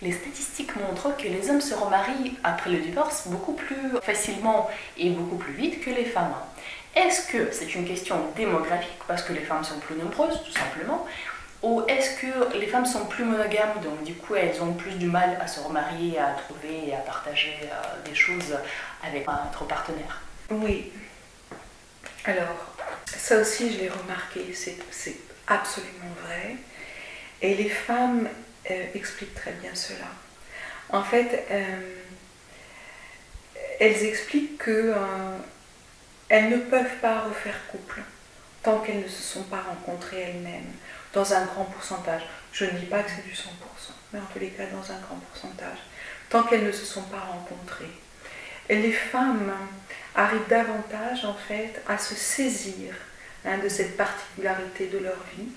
Les statistiques montrent que les hommes se remarient après le divorce beaucoup plus facilement et beaucoup plus vite que les femmes. Est-ce que c'est une question démographique parce que les femmes sont plus nombreuses, tout simplement, ou est-ce que les femmes sont plus monogames, donc du coup elles ont plus du mal à se remarier, à trouver et à partager des choses avec un autre partenaire? Oui. Alors, ça aussi je l'ai remarqué, c'est absolument vrai. Et les femmes expliquent très bien cela. En fait, elles expliquent que elles ne peuvent pas refaire couple tant qu'elles ne se sont pas rencontrées elles-mêmes, dans un grand pourcentage. Je ne dis pas que c'est du 100%, mais en tous les cas dans un grand pourcentage, tant qu'elles ne se sont pas rencontrées. Et les femmes arrivent davantage en fait à se saisir de cette particularité de leur vie,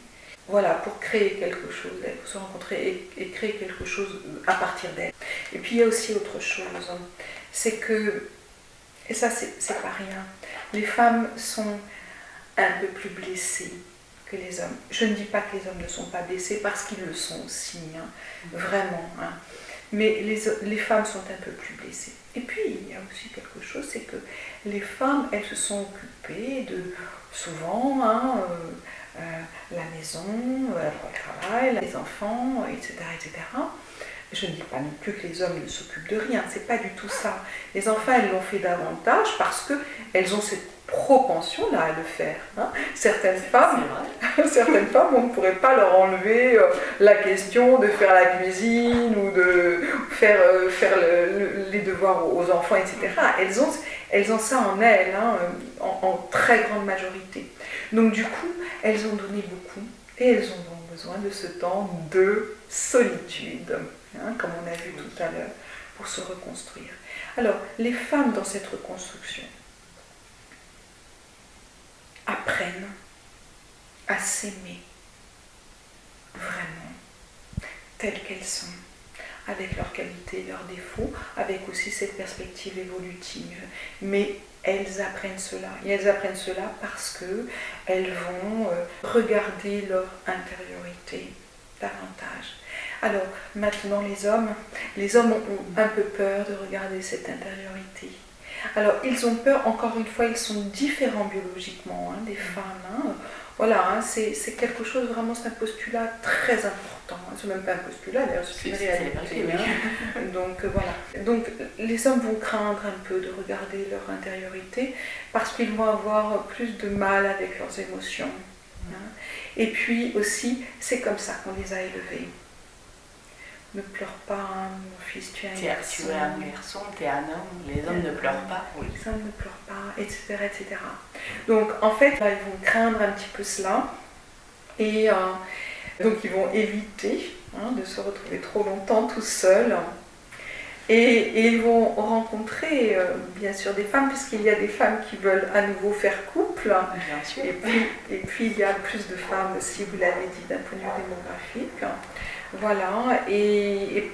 voilà, pour créer quelque chose, pour se rencontrer et créer quelque chose à partir d'elles. Et puis il y a aussi autre chose, c'est que, et ça c'est pas rien, les femmes sont un peu plus blessées que les hommes. Je ne dis pas que les hommes ne sont pas blessés, parce qu'ils le sont aussi, vraiment. Mais les femmes sont un peu plus blessées. Et puis, il y a aussi quelque chose, c'est que les femmes, elles se sont occupées de, souvent, la maison, le travail, les enfants, etc., etc. Je ne dis pas non plus que les hommes ne s'occupent de rien, c'est pas du tout ça. Les enfants, elles l'ont fait davantage parce qu'elles ont cette propension-là à le faire. Certaines femmes, on ne pourrait pas leur enlever la question de faire la cuisine ou de faire les devoirs aux enfants, etc. Elles ont ça en elles, en très grande majorité. Donc du coup, elles ont donné beaucoup et elles ont besoin de ce temps de solitude, comme on a vu tout à l'heure, pour se reconstruire. Alors, les femmes dans cette reconstruction apprennent à s'aimer vraiment, telles qu'elles sont, avec leurs qualités, leurs défauts, avec aussi cette perspective évolutive. Mais elles apprennent cela. Et elles apprennent cela parce qu'elles vont regarder leur intériorité davantage. Alors, maintenant, les hommes ont un peu peur de regarder cette intériorité. Alors, ils ont peur, encore une fois, ils sont différents biologiquement des femmes. Voilà, c'est quelque chose, vraiment, c'est un postulat très important. C'est même pas un postulat, d'ailleurs, c'est une réalité. Donc, voilà. Donc, les hommes vont craindre un peu de regarder leur intériorité parce qu'ils vont avoir plus de mal avec leurs émotions. Et puis aussi, c'est comme ça qu'on les a élevés. Ne pleure pas, mon fils, tu es un garçon. Tu es un garçon, tu es un homme, les hommes ne pleurent pas. Oui. Les hommes ne pleurent pas, etc., etc. Donc, en fait, là, ils vont craindre un petit peu cela. Et donc, ils vont éviter de se retrouver trop longtemps tout seuls. Et ils vont rencontrer, bien sûr, des femmes, puisqu'il y a des femmes qui veulent à nouveau faire couple. Bien sûr. Et puis, il y a plus de femmes, si vous l'avez dit, d'un point de vue démographique. Voilà, et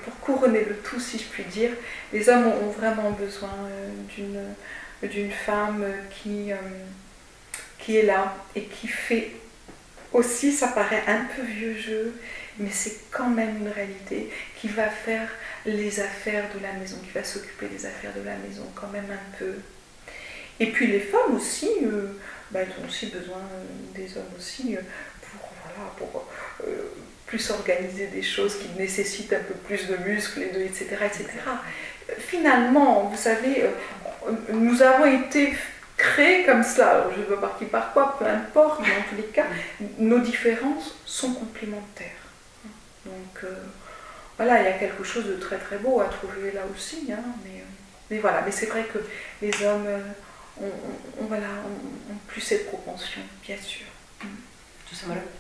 pour couronner le tout, si je puis dire, les hommes ont vraiment besoin d'une femme qui est là et qui fait aussi, ça paraît un peu vieux jeu, mais c'est quand même une réalité, qui va faire les affaires de la maison, qui va s'occuper des affaires de la maison quand même un peu. Et puis les femmes aussi, elles ont aussi besoin des hommes aussi pour plus organiser des choses qui nécessitent un peu plus de muscles, etc., etc. Finalement, vous savez, nous avons été créés comme cela. Alors, je ne veux pas qui par quoi, peu importe, mais en tous les cas, nos différences sont complémentaires. Donc, voilà, il y a quelque chose de très très beau à trouver là aussi. Mais voilà, mais c'est vrai que les hommes ont plus cette propension, bien sûr.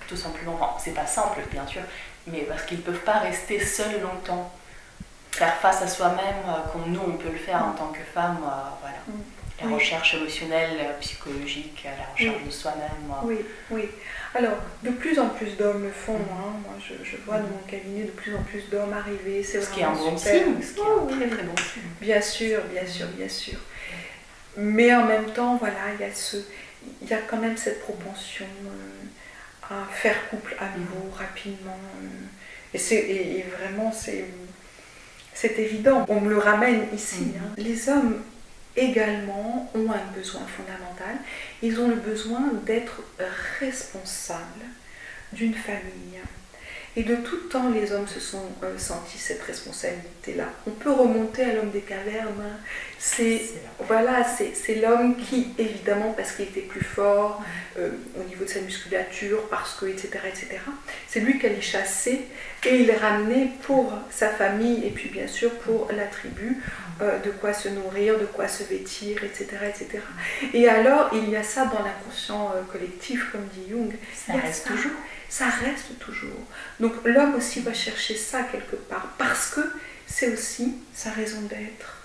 Tout simplement, c'est pas simple bien sûr, mais parce qu'ils ne peuvent pas rester seuls longtemps. Faire face à soi-même, comme nous on peut le faire en tant que femme, voilà. La recherche émotionnelle, psychologique, la recherche de soi-même. Oui. Alors, de plus en plus d'hommes le font. Moi, je vois dans mon cabinet de plus en plus d'hommes arriver. Ce qui est un bon signe, ce qui est un très très bon signe. Bien sûr. Mais en même temps, voilà, il y a quand même cette propension à faire couple à nouveau rapidement. Et vraiment, c'est évident. On me le ramène ici. Hein. Les hommes également ont un besoin fondamental. Ils ont le besoin d'être responsables d'une famille. Et de tout temps, les hommes se sont sentis cette responsabilité-là. On peut remonter à l'homme des cavernes. C'est l'homme qui, évidemment, parce qu'il était plus fort au niveau de sa musculature, parce que, etc., c'est lui qui allait chasser et il ramenait pour sa famille et puis bien sûr pour la tribu de quoi se nourrir, de quoi se vêtir, etc., etc. Et alors, il y a ça dans l'inconscient collectif, comme dit Jung. Ça reste toujours. Ça reste toujours. Donc l'homme aussi va chercher ça quelque part, parce que c'est aussi sa raison d'être.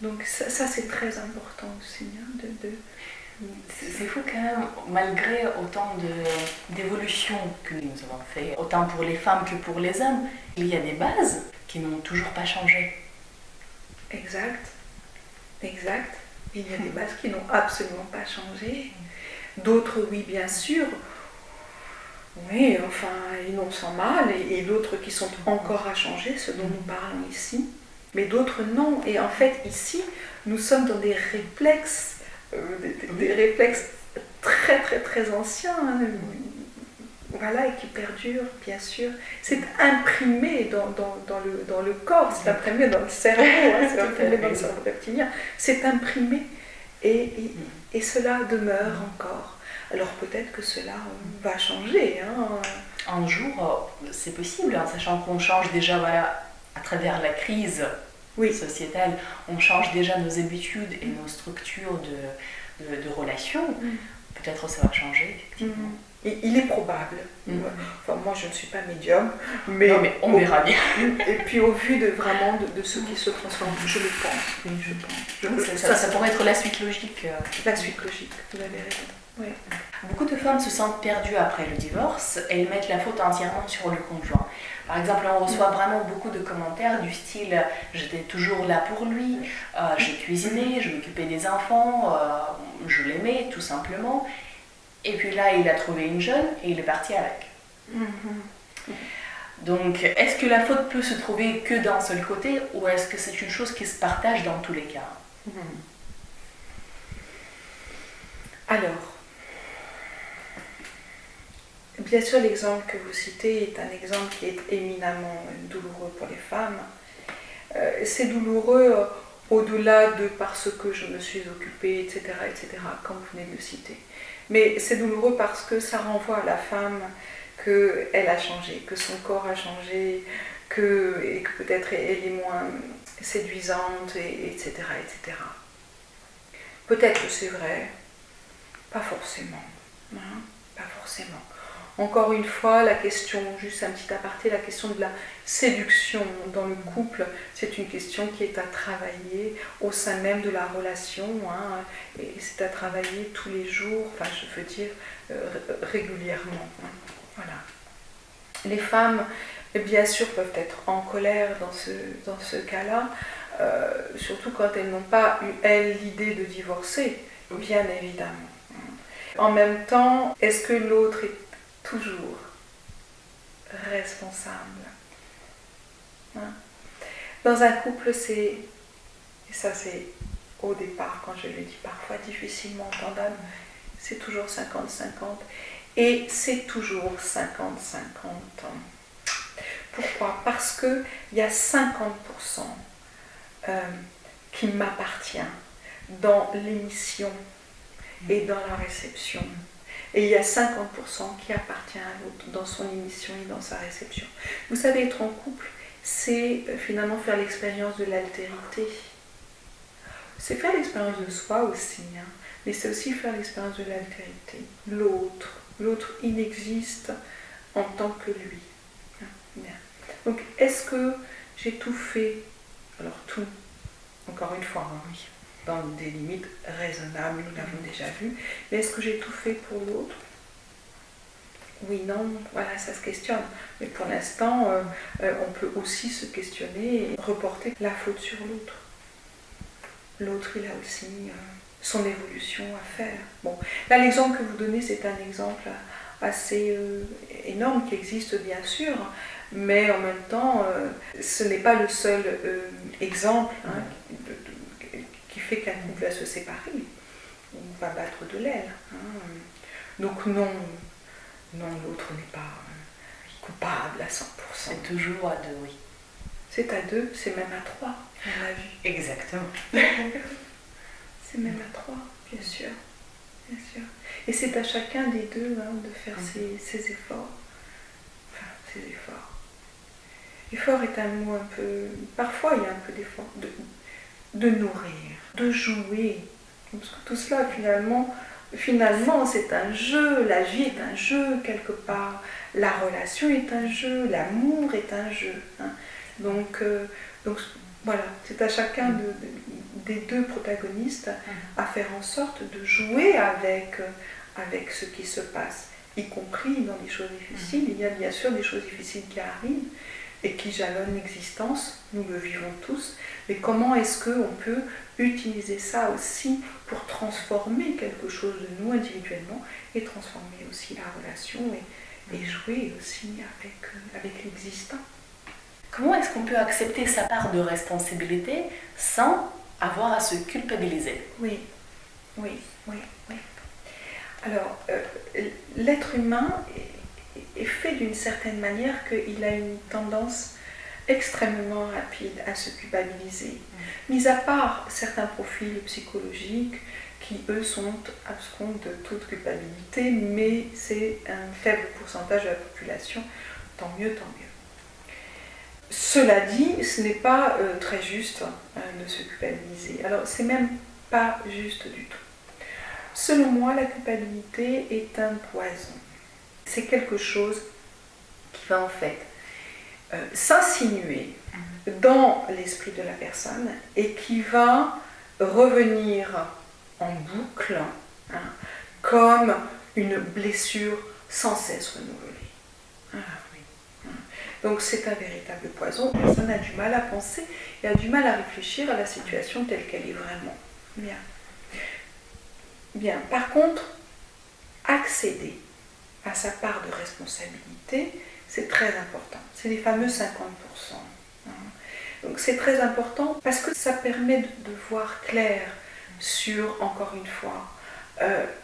Donc ça c'est très important aussi. Hein, C'est fou quand même, malgré autant d'évolutions que nous avons fait, autant pour les femmes que pour les hommes, il y a des bases qui n'ont toujours pas changé. Exact. Il y a des bases qui n'ont absolument pas changé. D'autres, oui, bien sûr. Oui, enfin, ils n'ont sans mal, et d'autres qui sont encore à changer, ce dont nous parlons ici, mais d'autres non. Et en fait, ici, nous sommes dans des réflexes, des réflexes très très très anciens, hein, voilà, et qui perdurent, bien sûr. C'est imprimé dans le corps, c'est imprimé dans le cerveau, hein, c'est imprimé dans le cerveau reptilien, c'est imprimé, et cela demeure encore. Alors peut-être que cela va changer. Hein. Un jour, c'est possible, hein, sachant qu'on change déjà à travers la crise sociétale, on change déjà nos habitudes et nos structures de relations. Peut-être ça va changer, effectivement. Il est probable. Enfin, moi, je ne suis pas médium, mais on verra bien. Et puis au vu de ce qui se transforme, je le pense. Oui, je pense. Ça pourrait être la suite logique. La suite logique, vous avez raison. Oui. Beaucoup de femmes se sentent perdues après le divorce et elles mettent la faute entièrement sur le conjoint. Par exemple, on reçoit vraiment beaucoup de commentaires du style « j'étais toujours là pour lui, j'ai cuisiné, je m'occupais des enfants, je l'aimais tout simplement ». Et puis là, il a trouvé une jeune et il est parti avec. Donc, est-ce que la faute peut se trouver que d'un seul côté ou est-ce que c'est une chose qui se partage dans tous les cas? Alors, bien sûr, l'exemple que vous citez est un exemple qui est éminemment douloureux pour les femmes. C'est douloureux au-delà de parce que je me suis occupée, etc., comme vous venez de le citer. Mais c'est douloureux parce que ça renvoie à la femme qu'elle a changé, que son corps a changé, et que peut-être elle est moins séduisante, etc., etc. Peut-être que c'est vrai, pas forcément. Hein, pas forcément. Encore une fois, la question, juste un petit aparté, la question de la séduction dans le couple, c'est une question qui est à travailler au sein même de la relation, hein, et c'est à travailler tous les jours, enfin je veux dire régulièrement. Hein, voilà. Les femmes, bien sûr, peuvent être en colère dans ce cas-là, surtout quand elles n'ont pas eu, elles, l'idée de divorcer, bien évidemment. En même temps, est-ce que l'autre est toujours responsable? Hein? Dans un couple, et ça c'est au départ, quand je le dis parfois difficilement entendable, c'est toujours 50-50, et c'est toujours 50-50. Pourquoi? Parce qu'il y a 50% qui m'appartient dans l'émission et dans la réception. Et il y a 50% qui appartient à l'autre dans son émission et dans sa réception. Vous savez, être en couple, c'est finalement faire l'expérience de l'altérité. C'est faire l'expérience de soi aussi, hein, mais c'est aussi faire l'expérience de l'altérité. L'autre, il existe en tant que lui. Bien. Donc, est-ce que j'ai tout fait? Alors, tout, encore une fois, oui, dans des limites raisonnables, nous l'avons déjà vu, mais est-ce que j'ai tout fait pour l'autre? Oui, non, voilà, ça se questionne. Mais pour l'instant, on peut aussi se questionner et reporter la faute sur l'autre. L'autre, il a aussi son évolution à faire. Bon, là, l'exemple que vous donnez, c'est un exemple assez énorme qui existe bien sûr, mais en même temps, ce n'est pas le seul exemple qui fait qu'un couple va se séparer ou va battre de l'aile. Donc non, l'autre n'est pas coupable à 100%. C'est toujours à deux, oui. C'est à deux, c'est même à trois, on l'a vu. Exactement. C'est même à trois, bien sûr. Bien sûr. Et c'est à chacun des deux de faire ses efforts. Enfin, ses efforts. Effort est un mot un peu... Parfois, il y a un peu d'effort. De nourrir, de jouer. Parce que tout cela, finalement, c'est un jeu. La vie est un jeu, quelque part. La relation est un jeu. L'amour est un jeu. Donc voilà, c'est à chacun des deux protagonistes à faire en sorte de jouer avec ce qui se passe, y compris dans des choses difficiles. Il y a bien sûr des choses difficiles qui arrivent et qui jalonnent l'existence, nous le vivons tous, mais comment est-ce qu'on peut utiliser ça aussi pour transformer quelque chose de nous individuellement et transformer aussi la relation et jouer aussi avec l'existant. Comment est-ce qu'on peut accepter sa part de responsabilité sans avoir à se culpabiliser? Oui. Alors, l'être humain est fait d'une certaine manière qu'il a une tendance extrêmement rapide à se culpabiliser. Mis à part certains profils psychologiques qui, eux, sont abscons de toute culpabilité, mais c'est un faible pourcentage de la population, tant mieux. Cela dit, ce n'est pas très juste de se culpabiliser. Alors, c'est même pas juste du tout. Selon moi, la culpabilité est un poison. C'est quelque chose qui va en fait s'insinuer dans l'esprit de la personne et qui va revenir en boucle comme une blessure sans cesse renouvelée. Donc c'est un véritable poison. La personne a du mal à penser et a du mal à réfléchir à la situation telle qu'elle est vraiment. Bien. Par contre, accéder à sa part de responsabilité, c'est très important. C'est les fameux 50%. Donc c'est très important parce que ça permet de voir clair sur, encore une fois,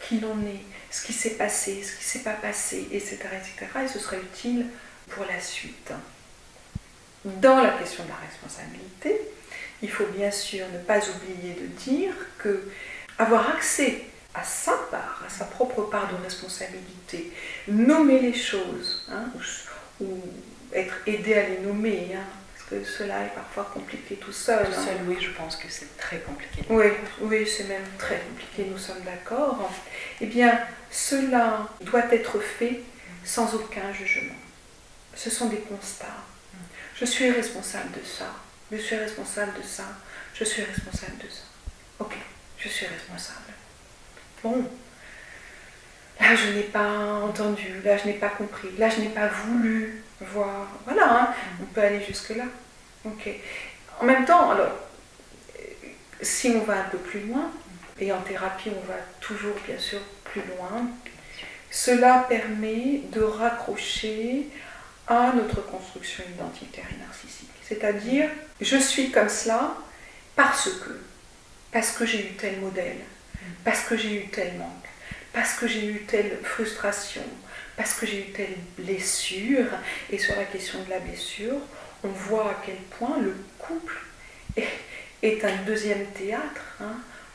qui l'on est, ce qui s'est passé, ce qui ne s'est pas passé, etc., etc. Et ce sera utile pour la suite. Dans la question de la responsabilité, il faut bien sûr ne pas oublier de dire que avoir accès à sa part, à sa propre part de responsabilité, nommer les choses, ou être aidé à les nommer, parce que cela est parfois compliqué tout seul. Tout seul, oui, je pense que c'est très compliqué. Oui, c'est même très compliqué, nous sommes d'accord. Eh bien, cela doit être fait sans aucun jugement. Ce sont des constats. Je suis responsable de ça, je suis responsable de ça, je suis responsable de ça. Ok, je suis responsable. Bon, là je n'ai pas entendu, là je n'ai pas compris, là je n'ai pas voulu voir. Voilà, on peut aller jusque-là. Ok. En même temps, alors, si on va un peu plus loin, et en thérapie on va toujours bien sûr plus loin, cela permet de raccrocher à notre construction identitaire et narcissique. C'est-à-dire, je suis comme cela parce que j'ai eu tel modèle, parce que j'ai eu tel manque, parce que j'ai eu telle frustration, parce que j'ai eu telle blessure. Et sur la question de la blessure, on voit à quel point le couple est un deuxième théâtre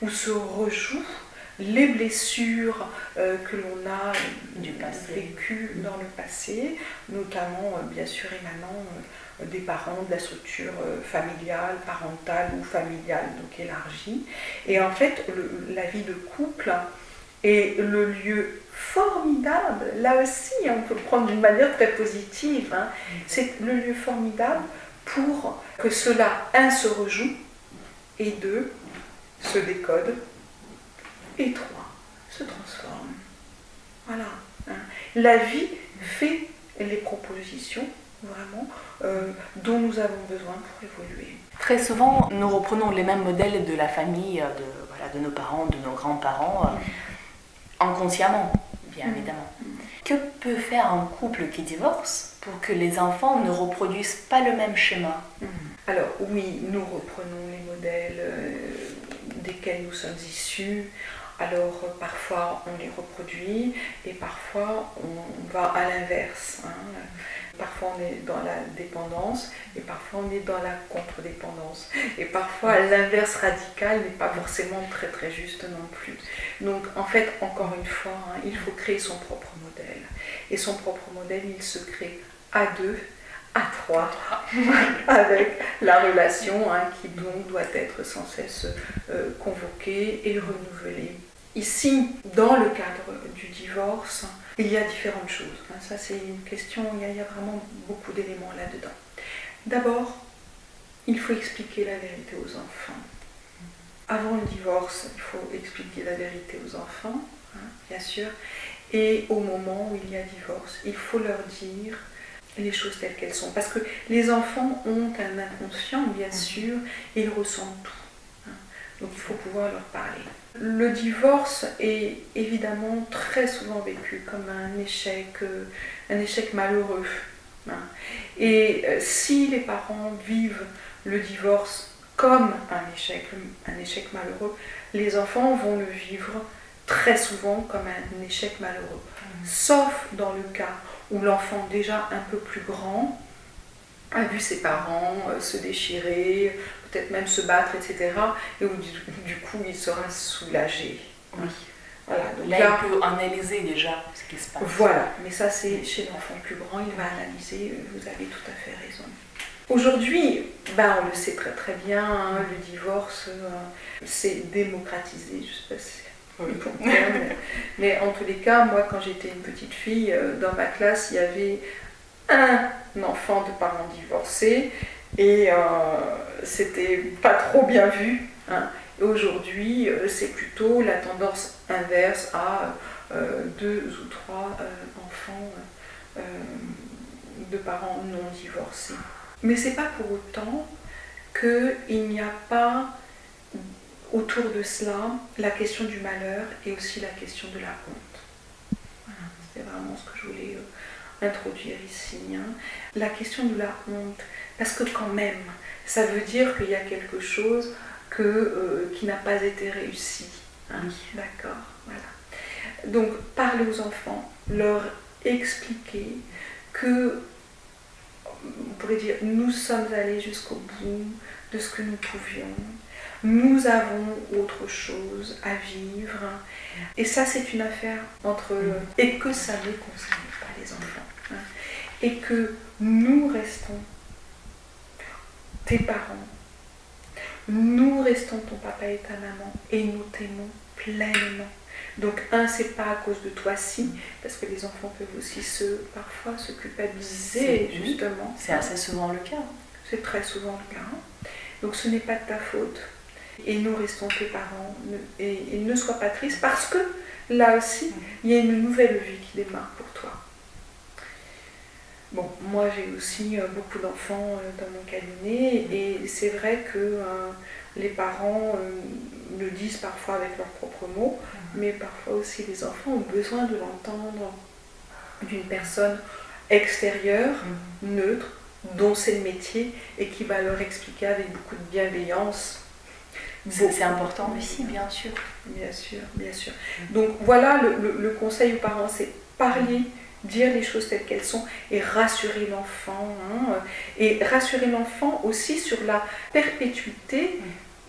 où se rejouent les blessures que l'on a vécues dans le passé, notamment bien sûr émanant des parents, de la structure familiale, parentale ou familiale, donc élargie. Et en fait, la vie de couple est le lieu formidable, là aussi on peut le prendre d'une manière très positive, c'est le lieu formidable pour que cela, se rejoue, et 2, se décode, et 3, se transforme. Voilà. La vie fait les propositions, vraiment, dont nous avons besoin pour évoluer. Très souvent, nous reprenons les mêmes modèles de la famille, de nos parents, de nos grands-parents, inconsciemment, bien évidemment. Que peut faire un couple qui divorce pour que les enfants ne reproduisent pas le même schéma? Alors oui, nous reprenons les modèles desquels nous sommes issus. Alors parfois on les reproduit et parfois on va à l'inverse. Parfois on est dans la dépendance et parfois on est dans la contre-dépendance. Et parfois l'inverse radical n'est pas forcément très très juste non plus. Donc en fait, encore une fois, il faut créer son propre modèle. Et son propre modèle, il se crée à deux, à trois, avec la relation qui donc doit être sans cesse convoquée et renouvelée. Ici, dans le cadre du divorce, il y a différentes choses. Ça, c'est une question, il y a vraiment beaucoup d'éléments là-dedans. D'abord, il faut expliquer la vérité aux enfants. Avant le divorce, il faut expliquer la vérité aux enfants, bien sûr. Et au moment où il y a divorce, il faut leur dire les choses telles qu'elles sont. Parce que les enfants ont un inconscient, bien sûr, et ils ressentent tout. Donc il faut pouvoir leur parler. Le divorce est évidemment très souvent vécu comme un échec malheureux. Et si les parents vivent le divorce comme un échec malheureux, les enfants vont le vivre très souvent comme un échec malheureux. Sauf dans le cas où l'enfant déjà un peu plus grand a vu ses parents se déchirer, peut-être même se battre, etc. Et où du coup il sera soulagé. Oui. Voilà, donc là, il peut analyser déjà ce qui se passe. Voilà, mais ça c'est chez l'enfant plus grand, il va analyser, vous avez tout à fait raison. Aujourd'hui, on le sait très très bien, le divorce c'est démocratisé, je ne sais pas si mais en tous les cas, moi quand j'étais une petite fille, dans ma classe, il y avait un enfant de parents divorcés et c'était pas trop bien vu. Aujourd'hui, c'est plutôt la tendance inverse à 2 ou 3 enfants de parents non divorcés. Mais c'est pas pour autant qu'il n'y a pas autour de cela la question du malheur et aussi la question de la honte. Voilà, c'est vraiment ce que je voulais introduire ici. La question de la honte, parce que quand même, ça veut dire qu'il y a quelque chose qui n'a pas été réussi. Oui. D'accord, voilà. Donc, parler aux enfants, leur expliquer que, on pourrait dire, nous sommes allés jusqu'au bout de ce que nous pouvions. Nous avons autre chose à vivre. Et ça, c'est une affaire entre eux. Et que ça ne concerne pas les enfants. Et que nous restons tes parents. Nous restons ton papa et ta maman. Et nous t'aimons pleinement. Donc, c'est pas à cause de toi si, parce que les enfants peuvent aussi parfois se culpabiliser, justement. C'est assez souvent le cas. C'est très souvent le cas. Donc, ce n'est pas de ta faute. Et nous restons tes parents, et ne sois pas triste parce que là aussi, il y a une nouvelle vie qui démarre pour toi. Bon, moi j'ai aussi beaucoup d'enfants dans mon cabinet et c'est vrai que les parents le disent parfois avec leurs propres mots, mais parfois aussi les enfants ont besoin de l'entendre d'une personne extérieure, neutre, dont c'est le métier et qui va leur expliquer avec beaucoup de bienveillance. C'est important aussi, bien sûr. Bien sûr, bien sûr. Donc voilà, le conseil aux parents, c'est parler, dire les choses telles qu'elles sont et rassurer l'enfant. Et rassurer l'enfant aussi sur la perpétuité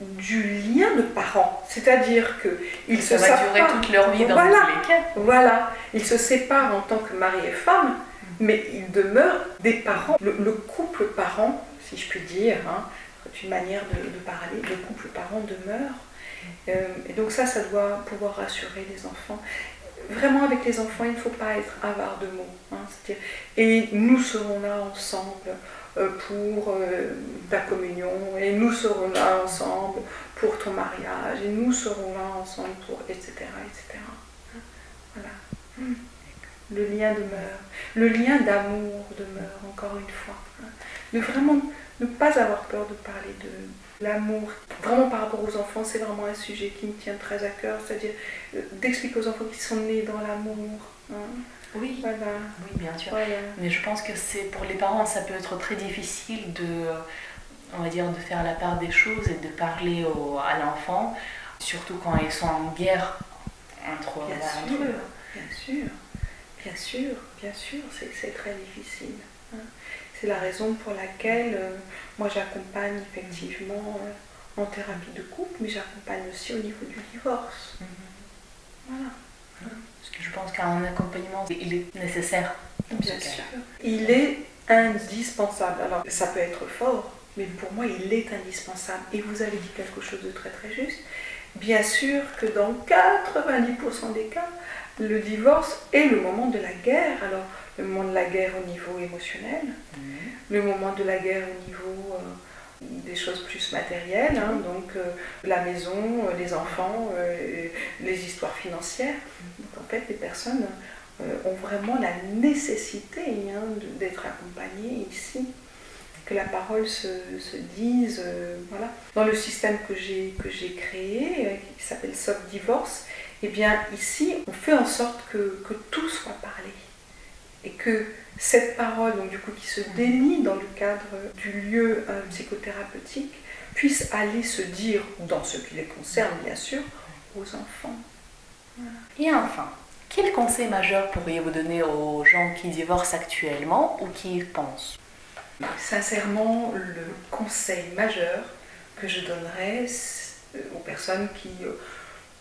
du lien de parents. C'est-à-dire qu'ils se séparent. Ça va durer toute leur vie dans tous les cas. Voilà, ils se séparent en tant que mari et femme, mais ils demeurent des parents. Le couple parent, si je puis dire, c'est une manière de parler, le couple parent demeure. Et donc ça doit pouvoir rassurer les enfants. Vraiment, avec les enfants, il ne faut pas être avare de mots. Et nous serons là ensemble pour ta communion, et nous serons là ensemble pour ton mariage, et nous serons là ensemble pour etc. etc. Voilà. Le lien demeure. Le lien d'amour demeure, encore une fois. De vraiment ne pas avoir peur de parler de l'amour. Vraiment par rapport aux enfants, c'est vraiment un sujet qui me tient très à cœur, c'est-à-dire d'expliquer aux enfants qu'ils sont nés dans l'amour, Hein. Oui, Voilà. oui, bien sûr. Voilà. Mais je pense que c'est pour les parents, ça peut être très difficile de, on va dire, de faire la part des choses et de parler à l'enfant, surtout quand ils sont en guerre entre Bien entre sûr, eux. bien sûr, bien sûr, bien sûr, c'est très difficile. Hein. C'est la raison pour laquelle moi j'accompagne effectivement en thérapie de couple, mais j'accompagne aussi au niveau du divorce. Voilà. Parce que je pense qu'un accompagnement, il est nécessaire dans Bien ce sûr. cas-là. Il est indispensable. Alors, ça peut être fort, mais pour moi, il est indispensable. Et vous avez dit quelque chose de très très juste. Bien sûr que dans 90% des cas, le divorce est le moment de la guerre. Alors, le moment de la guerre au niveau émotionnel, le moment de la guerre au niveau des choses plus matérielles, hein, donc la maison, les enfants, les histoires financières. Donc, en fait, les personnes ont vraiment la nécessité hein, d'être accompagnées ici, que la parole se dise. Voilà. Dans le système que j'ai créé, qui s'appelle Soft Divorce, eh bien ici, on fait en sorte que tout soit parlé. Et que cette parole, donc du coup, qui se dénie dans le cadre du lieu psychothérapeutique, puisse aller se dire, dans ce qui les concerne bien sûr, aux enfants. Voilà. Et enfin, quel conseil majeur pourriez-vous donner aux gens qui divorcent actuellement ou qui y pensent? Sincèrement, le conseil majeur que je donnerais aux personnes qui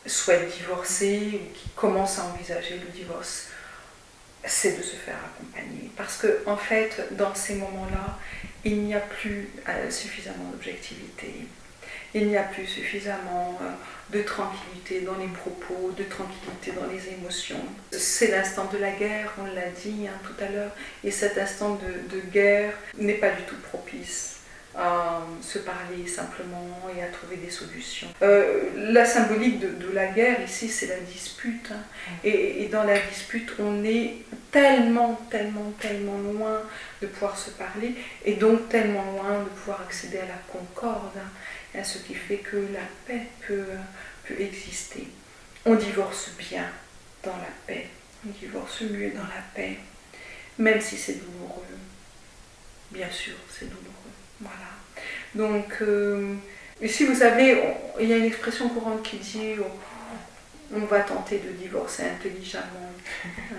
souhaitent divorcer ou qui commencent à envisager le divorce, c'est de se faire accompagner. Parce que, en fait, dans ces moments-là, il n'y a plus suffisamment d'objectivité. Il n'y a plus suffisamment de tranquillité dans les propos, de tranquillité dans les émotions. C'est l'instant de la guerre, on l'a dit hein, tout à l'heure, et cet instant de guerre n'est pas du tout propice à se parler simplement et à trouver des solutions. La symbolique de la guerre ici, c'est la dispute. Hein. Et dans la dispute, on est tellement loin de pouvoir se parler, et donc tellement loin de pouvoir accéder à la concorde. Hein, à ce qui fait que la paix peut exister. On divorce bien dans la paix, on divorce mieux dans la paix, même si c'est douloureux. Bien sûr, c'est douloureux. Voilà. Donc, ici, vous savez, il y a une expression courante qui dit on va tenter de divorcer intelligemment. Hein.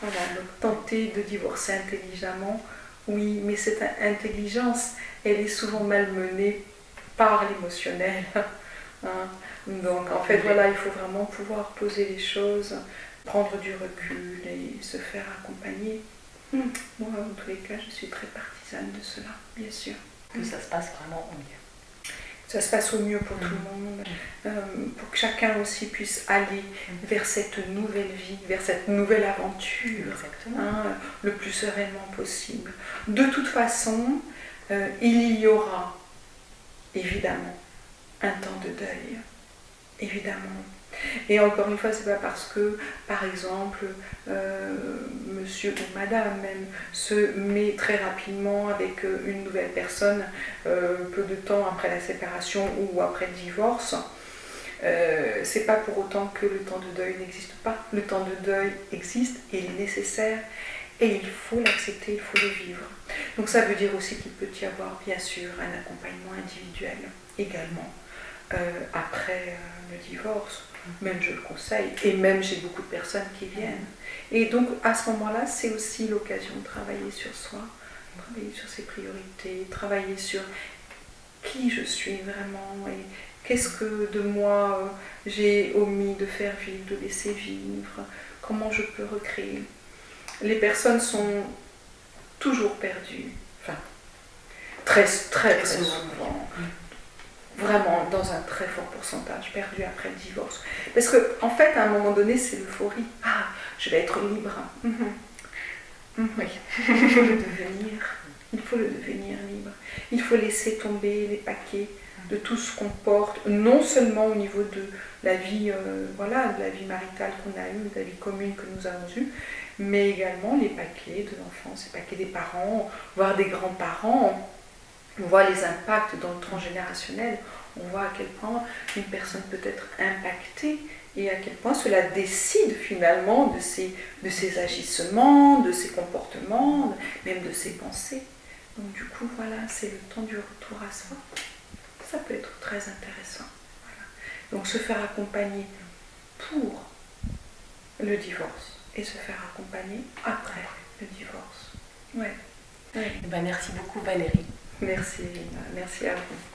Voilà, donc tenter de divorcer intelligemment, oui, mais cette intelligence, elle est souvent malmenée par l'émotionnel. Hein. Donc en fait voilà, il faut vraiment pouvoir poser les choses, prendre du recul et se faire accompagner. Moi en tous les cas je suis très partisane de cela, bien sûr. Que ça se passe vraiment au mieux. Ça se passe au mieux pour tout le monde, pour que chacun aussi puisse aller vers cette nouvelle vie, vers cette nouvelle aventure, hein, le plus sereinement possible. De toute façon, il y aura évidemment un temps de deuil, évidemment. Et encore une fois, c'est pas parce que, par exemple, monsieur ou madame même se met très rapidement avec une nouvelle personne peu de temps après la séparation ou après le divorce, c'est pas pour autant que le temps de deuil n'existe pas. Le temps de deuil existe et il est nécessaire et il faut l'accepter, il faut le vivre. Donc ça veut dire aussi qu'il peut y avoir bien sûr un accompagnement individuel également après le divorce. Même je le conseille, et même j'ai beaucoup de personnes qui viennent. Et donc à ce moment-là, c'est aussi l'occasion de travailler sur soi, travailler sur ses priorités, travailler sur qui je suis vraiment et qu'est-ce que de moi j'ai omis de faire vivre, de laisser vivre, comment je peux recréer. Les personnes sont toujours perdues, enfin très souvent. Vraiment dans un très fort pourcentage perdu après le divorce. Parce que en fait, à un moment donné, c'est l'euphorie. Ah, je vais être libre. Oui. Il faut le devenir. Il faut le devenir libre. Il faut laisser tomber les paquets de tout ce qu'on porte, non seulement au niveau de la vie, voilà, de la vie maritale qu'on a eue, de la vie commune que nous avons eue, mais également les paquets de l'enfance, les paquets des parents, voire des grands-parents. On voit les impacts dans le transgénérationnel, on voit à quel point une personne peut être impactée et à quel point cela décide finalement de ses agissements, de ses comportements, même de ses pensées. Donc du coup, voilà, c'est le temps du retour à soi. Ça peut être très intéressant. Voilà. Donc se faire accompagner pour le divorce et se faire accompagner après le divorce. Ouais. Eh ben, merci beaucoup Valérie. Merci, merci à vous.